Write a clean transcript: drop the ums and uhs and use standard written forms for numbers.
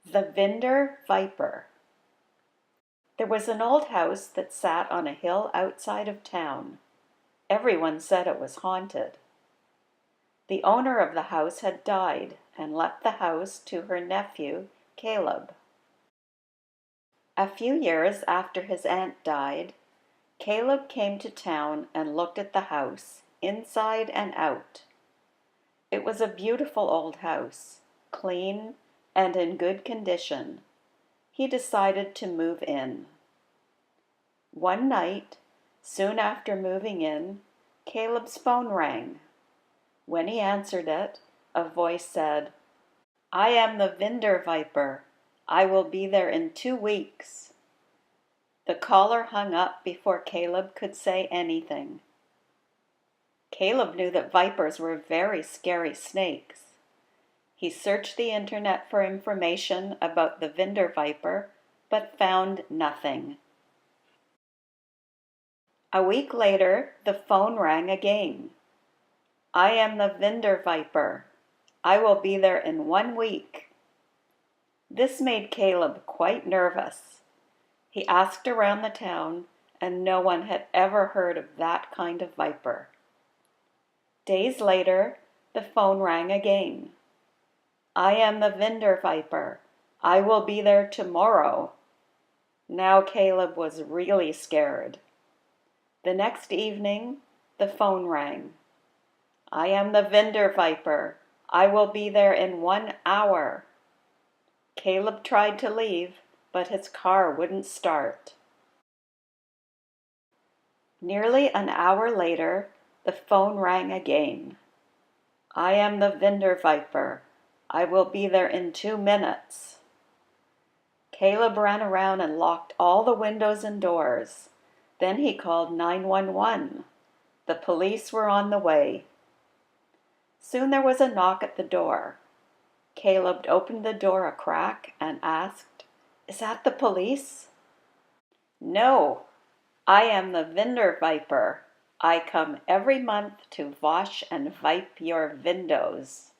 The Vinder Viper. There was an old house that sat on a hill outside of town. Everyone said it was haunted. The owner of the house had died and left the house to her nephew, Caleb. A few years after his aunt died, Caleb came to town and looked at the house, inside and out. It was a beautiful old house, clean and in good condition. He decided to move in. One night, soon after moving in, Caleb's phone rang. When he answered it, a voice said, "I am the Vinder Viper. I will be there in 2 weeks." The caller hung up before Caleb could say anything. Caleb knew that vipers were very scary snakes. He searched the internet for information about the Vinder Viper, but found nothing. A week later, the phone rang again. "I am the Vinder Viper. I will be there in 1 week." This made Caleb quite nervous. He asked around the town, and no one had ever heard of that kind of viper. Days later, the phone rang again. "I am the Vinder Viper. I will be there tomorrow." Now Caleb was really scared. The next evening, the phone rang. "I am the Vinder Viper. I will be there in 1 hour." Caleb tried to leave, but his car wouldn't start. Nearly an hour later, the phone rang again. "I am the Vinder Viper. I will be there in 2 minutes." Caleb ran around and locked all the windows and doors. Then he called 911. The police were on the way. Soon there was a knock at the door. Caleb opened the door a crack and asked, "Is that the police?" "No, I am the Vinder Viper. I come every month to wash and wipe your windows."